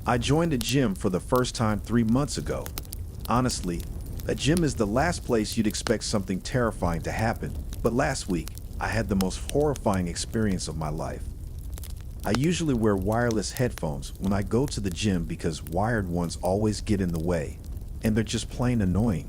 I joined a gym for the first time 3 months ago. Honestly, a gym is the last place you'd expect something terrifying to happen, but last week, I had the most horrifying experience of my life. I usually wear wireless headphones when I go to the gym because wired ones always get in the way, and they're just plain annoying.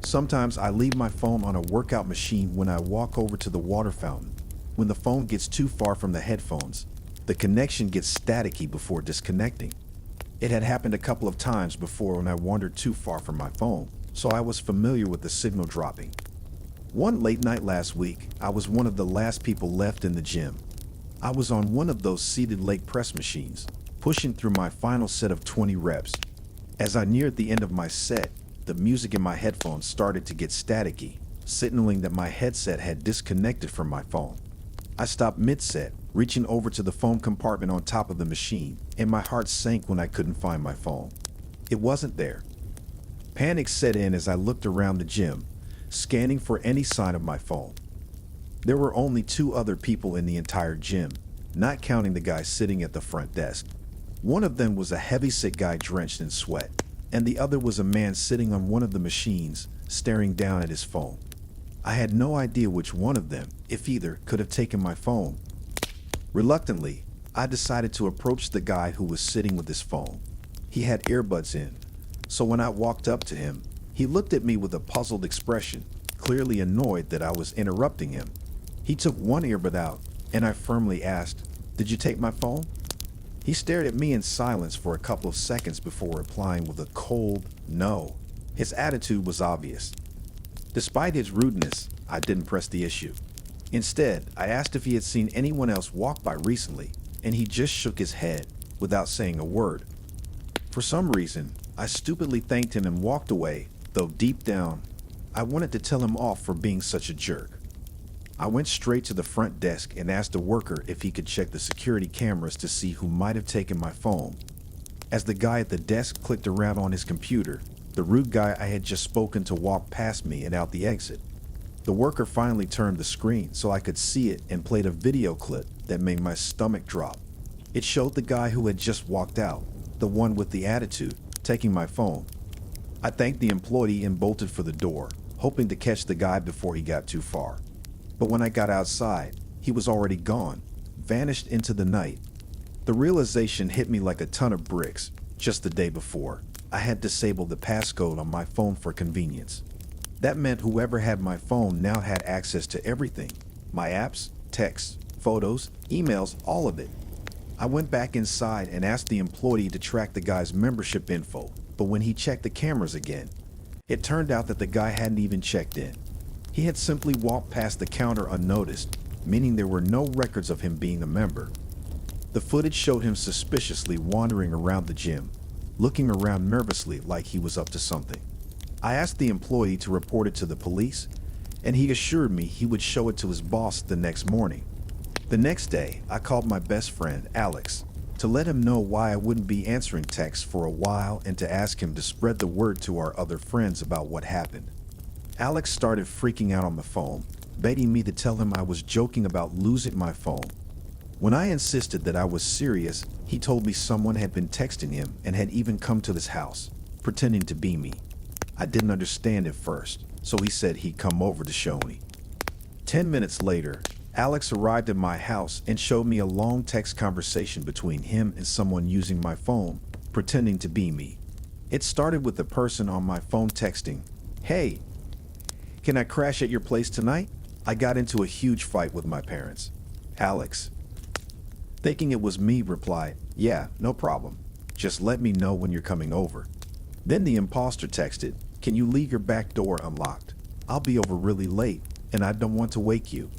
Sometimes I leave my phone on a workout machine when I walk over to the water fountain. When the phone gets too far from the headphones, the connection gets staticky before disconnecting. It had happened a couple of times before when I wandered too far from my phone, so I was familiar with the signal dropping. One late night last week, I was one of the last people left in the gym. I was on one of those seated leg press machines, pushing through my final set of 20 reps. As I neared the end of my set, the music in my headphones started to get staticky, signaling that my headset had disconnected from my phone. I stopped mid-set, reaching over to the phone compartment on top of the machine, and my heart sank when I couldn't find my phone. It wasn't there. Panic set in as I looked around the gym, scanning for any sign of my phone. There were only 2 other people in the entire gym, not counting the guy sitting at the front desk. One of them was a heavy-set guy drenched in sweat, and the other was a man sitting on one of the machines, staring down at his phone. I had no idea which one of them, if either, could have taken my phone. Reluctantly, I decided to approach the guy who was sitting with his phone. He had earbuds in, so when I walked up to him, he looked at me with a puzzled expression, clearly annoyed that I was interrupting him. He took one earbud out, and I firmly asked, "Did you take my phone?" He stared at me in silence for a couple of seconds before replying with a cold no. His attitude was obvious. Despite his rudeness, I didn't press the issue. Instead, I asked if he had seen anyone else walk by recently, and he just shook his head without saying a word. For some reason, I stupidly thanked him and walked away, though deep down, I wanted to tell him off for being such a jerk. I went straight to the front desk and asked a worker if he could check the security cameras to see who might have taken my phone. As the guy at the desk clicked around on his computer, the rude guy I had just spoken to walked past me and out the exit. The worker finally turned the screen so I could see it and played a video clip that made my stomach drop. It showed the guy who had just walked out, the one with the attitude, taking my phone. I thanked the employee and bolted for the door, hoping to catch the guy before he got too far. But when I got outside, he was already gone, vanished into the night. The realization hit me like a ton of bricks. Just the day before, I had disabled the passcode on my phone for convenience. That meant whoever had my phone now had access to everything. My apps, texts, photos, emails, all of it. I went back inside and asked the employee to track the guy's membership info, but when he checked the cameras again, it turned out that the guy hadn't even checked in. He had simply walked past the counter unnoticed, meaning there were no records of him being a member. The footage showed him suspiciously wandering around the gym, looking around nervously like he was up to something. I asked the employee to report it to the police, and he assured me he would show it to his boss the next morning. The next day, I called my best friend, Alex, to let him know why I wouldn't be answering texts for a while and to ask him to spread the word to our other friends about what happened. Alex started freaking out on the phone, begging me to tell him I was joking about losing my phone. When I insisted that I was serious, he told me someone had been texting him and had even come to his house, pretending to be me. I didn't understand at first, so he said he'd come over to show me. 10 minutes later, Alex arrived at my house and showed me a long text conversation between him and someone using my phone, pretending to be me. It started with the person on my phone texting, "Hey, can I crash at your place tonight? I got into a huge fight with my parents." Alex, thinking it was me, replied, "Yeah, no problem. Just let me know when you're coming over." Then the imposter texted, "Can you leave your back door unlocked? I'll be over really late, and I don't want to wake you."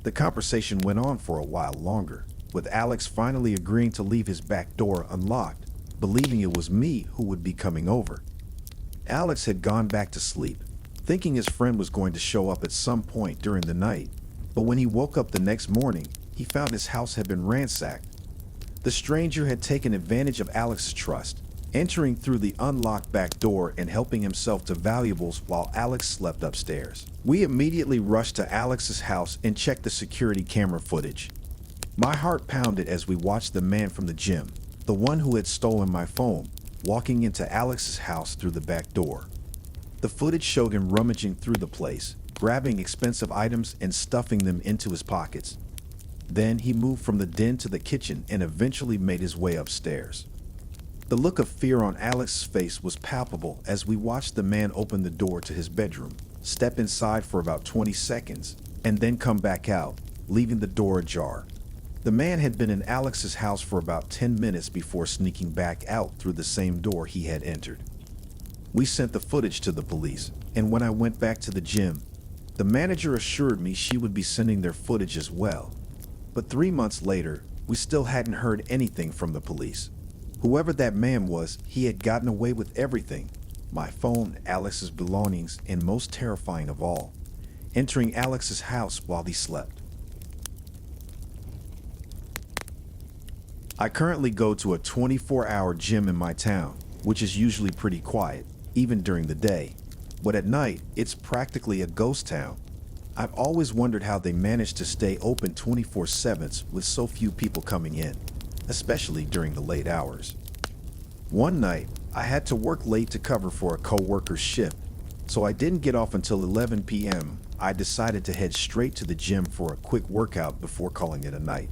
The conversation went on for a while longer, with Alex finally agreeing to leave his back door unlocked, believing it was me who would be coming over. Alex had gone back to sleep, thinking his friend was going to show up at some point during the night, but when he woke up the next morning, he found his house had been ransacked. The stranger had taken advantage of Alex's trust, entering through the unlocked back door and helping himself to valuables while Alex slept upstairs. We immediately rushed to Alex's house and checked the security camera footage. My heart pounded as we watched the man from the gym, the one who had stolen my phone, walking into Alex's house through the back door. The footage showed him rummaging through the place, grabbing expensive items and stuffing them into his pockets. Then he moved from the den to the kitchen and eventually made his way upstairs. The look of fear on Alex's face was palpable as we watched the man open the door to his bedroom, step inside for about 20 seconds, and then come back out, leaving the door ajar. The man had been in Alex's house for about 10 minutes before sneaking back out through the same door he had entered. We sent the footage to the police, and when I went back to the gym, the manager assured me she would be sending their footage as well. But 3 months later, we still hadn't heard anything from the police. Whoever that man was, he had gotten away with everything. My phone, Alex's belongings, and most terrifying of all, entering Alex's house while he slept. I currently go to a 24-hour gym in my town, which is usually pretty quiet, even during the day. But at night, it's practically a ghost town. I've always wondered how they manage to stay open 24/7 with so few people coming in, especially during the late hours. One night, I had to work late to cover for a co-worker's shift, so I didn't get off until 11 p.m. I decided to head straight to the gym for a quick workout before calling it a night.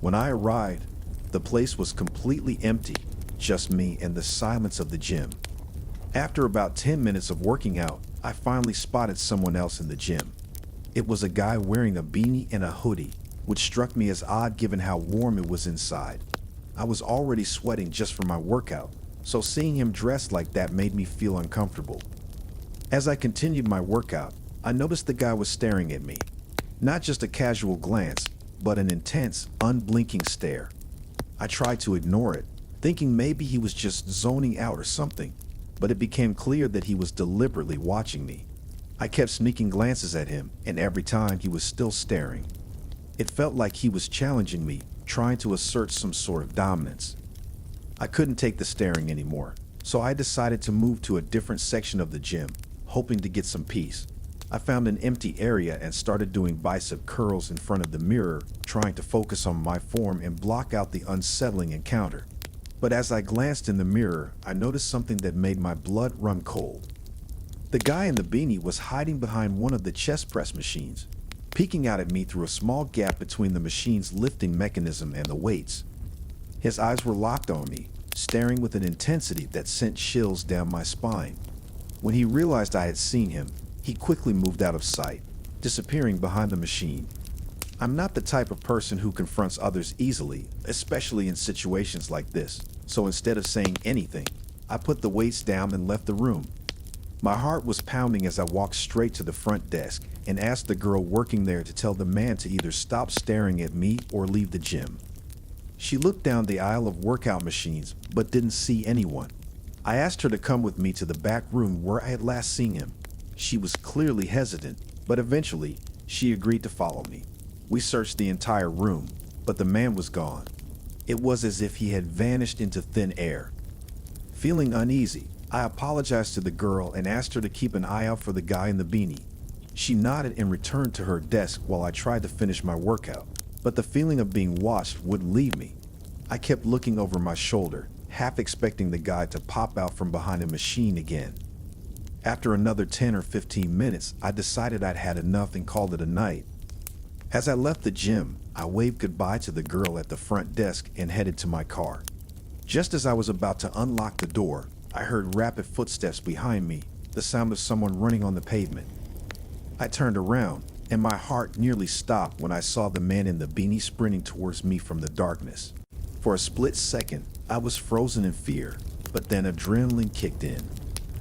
When I arrived, the place was completely empty, just me and the silence of the gym. After about 10 minutes of working out, I finally spotted someone else in the gym. It was a guy wearing a beanie and a hoodie, which struck me as odd given how warm it was inside. I was already sweating just from my workout, so seeing him dressed like that made me feel uncomfortable. As I continued my workout, I noticed the guy was staring at me. Not just a casual glance, but an intense, unblinking stare. I tried to ignore it, thinking maybe he was just zoning out or something, but it became clear that he was deliberately watching me. I kept sneaking glances at him, and every time he was still staring. It felt like he was challenging me, trying to assert some sort of dominance. I couldn't take the staring anymore, so I decided to move to a different section of the gym, hoping to get some peace. I found an empty area and started doing bicep curls in front of the mirror, trying to focus on my form and block out the unsettling encounter. But as I glanced in the mirror, I noticed something that made my blood run cold. The guy in the beanie was hiding behind one of the chest press machines, peeking out at me through a small gap between the machine's lifting mechanism and the weights. His eyes were locked on me, staring with an intensity that sent chills down my spine. When he realized I had seen him, he quickly moved out of sight, disappearing behind the machine. I'm not the type of person who confronts others easily, especially in situations like this, so instead of saying anything, I put the weights down and left the room. My heart was pounding as I walked straight to the front desk and asked the girl working there to tell the man to either stop staring at me or leave the gym. She looked down the aisle of workout machines, but didn't see anyone. I asked her to come with me to the back room where I had last seen him. She was clearly hesitant, but eventually, she agreed to follow me. We searched the entire room, but the man was gone. It was as if he had vanished into thin air. Feeling uneasy, I apologized to the girl and asked her to keep an eye out for the guy in the beanie. She nodded and returned to her desk while I tried to finish my workout, but the feeling of being watched wouldn't leave me. I kept looking over my shoulder, half expecting the guy to pop out from behind a machine again. After another 10 or 15 minutes, I decided I'd had enough and called it a night. As I left the gym, I waved goodbye to the girl at the front desk and headed to my car. Just as I was about to unlock the door, I heard rapid footsteps behind me, the sound of someone running on the pavement. I turned around, and my heart nearly stopped when I saw the man in the beanie sprinting towards me from the darkness. For a split second, I was frozen in fear, but then adrenaline kicked in.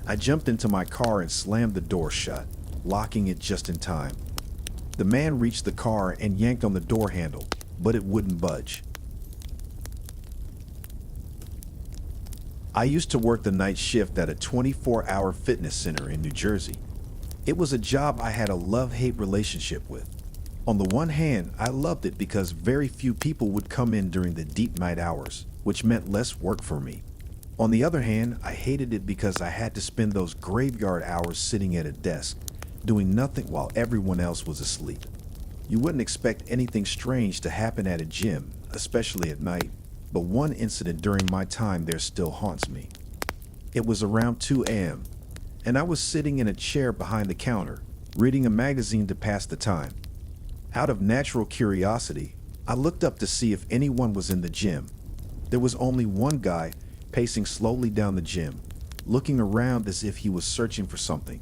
I jumped into my car and slammed the door shut, locking it just in time. The man reached the car and yanked on the door handle, but it wouldn't budge. I used to work the night shift at a 24-hour fitness center in New Jersey. It was a job I had a love-hate relationship with. On the one hand, I loved it because very few people would come in during the deep night hours, which meant less work for me. On the other hand, I hated it because I had to spend those graveyard hours sitting at a desk, doing nothing while everyone else was asleep. You wouldn't expect anything strange to happen at a gym, especially at night. but one incident during my time there still haunts me. It was around 2 a.m., and I was sitting in a chair behind the counter, reading a magazine to pass the time. Out of natural curiosity, I looked up to see if anyone was in the gym. There was only one guy pacing slowly down the gym, looking around as if he was searching for something.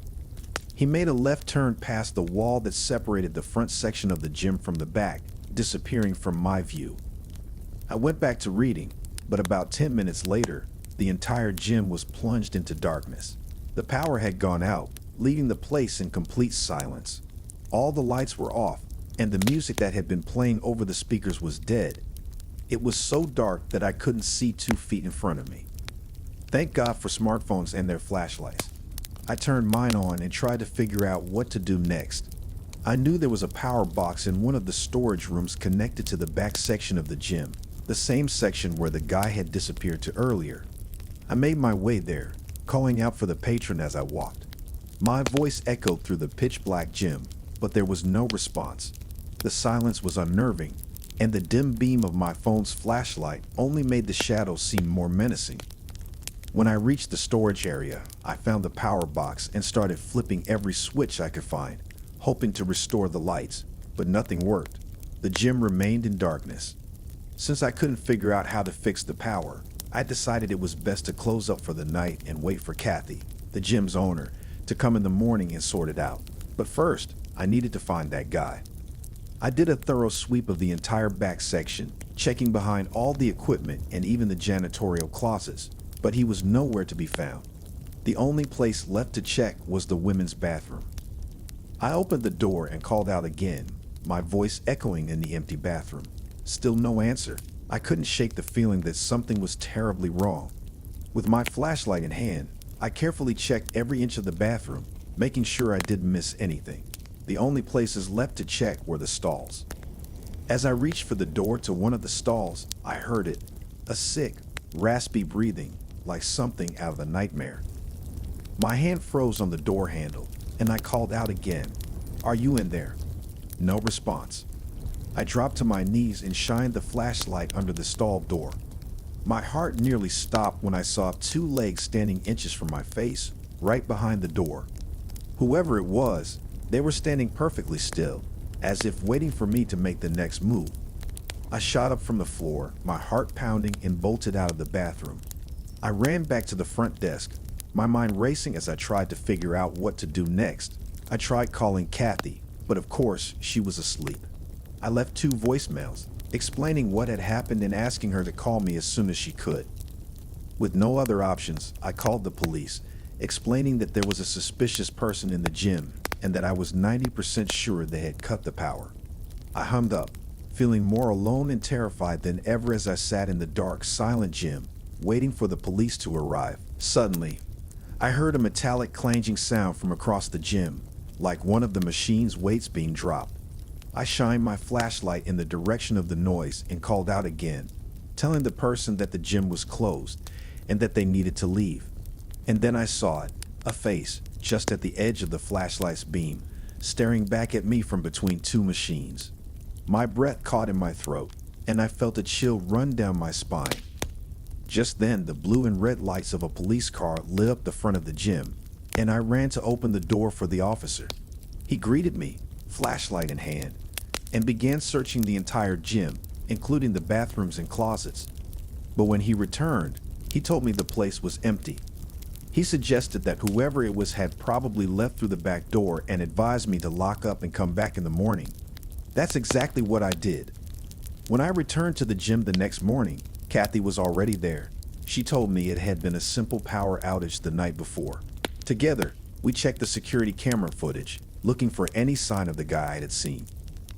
He made a left turn past the wall that separated the front section of the gym from the back, disappearing from my view. I went back to reading, but about 10 minutes later, the entire gym was plunged into darkness. The power had gone out, leaving the place in complete silence. All the lights were off, and the music that had been playing over the speakers was dead. It was so dark that I couldn't see 2 feet in front of me. Thank God for smartphones and their flashlights. I turned mine on and tried to figure out what to do next. I knew there was a power box in one of the storage rooms connected to the back section of the gym, the same section where the guy had disappeared to earlier. I made my way there, calling out for the patron as I walked. My voice echoed through the pitch-black gym, but there was no response. The silence was unnerving, and the dim beam of my phone's flashlight only made the shadows seem more menacing. When I reached the storage area, I found the power box and started flipping every switch I could find, hoping to restore the lights, but nothing worked. The gym remained in darkness. Since I couldn't figure out how to fix the power, I decided it was best to close up for the night and wait for Kathy, the gym's owner, to come in the morning and sort it out. But first, I needed to find that guy. I did a thorough sweep of the entire back section, checking behind all the equipment and even the janitorial closets, but he was nowhere to be found. The only place left to check was the women's bathroom. I opened the door and called out again, my voice echoing in the empty bathroom. Still no answer. I couldn't shake the feeling that something was terribly wrong. With my flashlight in hand, I carefully checked every inch of the bathroom, making sure I didn't miss anything. The only places left to check were the stalls. As I reached for the door to one of the stalls, I heard it, a sick, raspy breathing, like something out of a nightmare. My hand froze on the door handle, and I called out again, "Are you in there?" No response. I dropped to my knees and shined the flashlight under the stall door. My heart nearly stopped when I saw 2 legs standing inches from my face, right behind the door. Whoever it was, they were standing perfectly still, as if waiting for me to make the next move. I shot up from the floor, my heart pounding, and bolted out of the bathroom. I ran back to the front desk, my mind racing as I tried to figure out what to do next. I tried calling Kathy, but of course, she was asleep. I left 2 voicemails, explaining what had happened and asking her to call me as soon as she could. With no other options, I called the police, explaining that there was a suspicious person in the gym and that I was 90% sure they had cut the power. I hung up, feeling more alone and terrified than ever as I sat in the dark, silent gym, waiting for the police to arrive. Suddenly, I heard a metallic clanging sound from across the gym, like one of the machine's weights being dropped. I shined my flashlight in the direction of the noise and called out again, telling the person that the gym was closed and that they needed to leave. And then I saw it, a face, just at the edge of the flashlight's beam, staring back at me from between 2 machines. My breath caught in my throat, and I felt a chill run down my spine. Just then, the blue and red lights of a police car lit up the front of the gym, and I ran to open the door for the officer. He greeted me, flashlight in hand, and began searching the entire gym, including the bathrooms and closets. But when he returned, he told me the place was empty. He suggested that whoever it was had probably left through the back door and advised me to lock up and come back in the morning. That's exactly what I did. When I returned to the gym the next morning, Kathy was already there. She told me it had been a simple power outage the night before. Together, we checked the security camera footage, looking for any sign of the guy I had seen.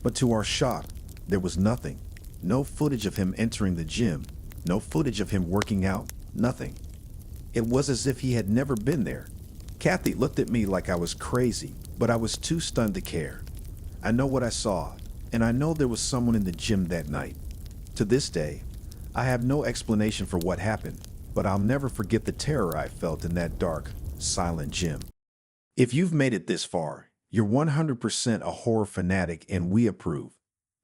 But to our shock, there was nothing. No footage of him entering the gym, no footage of him working out, nothing. It was as if he had never been there. Kathy looked at me like I was crazy, but I was too stunned to care. I know what I saw, and I know there was someone in the gym that night. To this day, I have no explanation for what happened, but I'll never forget the terror I felt in that dark, silent gym. If you've made it this far, you're 100% a horror fanatic and we approve.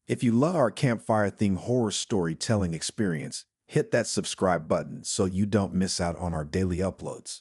If you love our campfire-themed horror storytelling experience, Hit that subscribe button so you don't miss out on our daily uploads.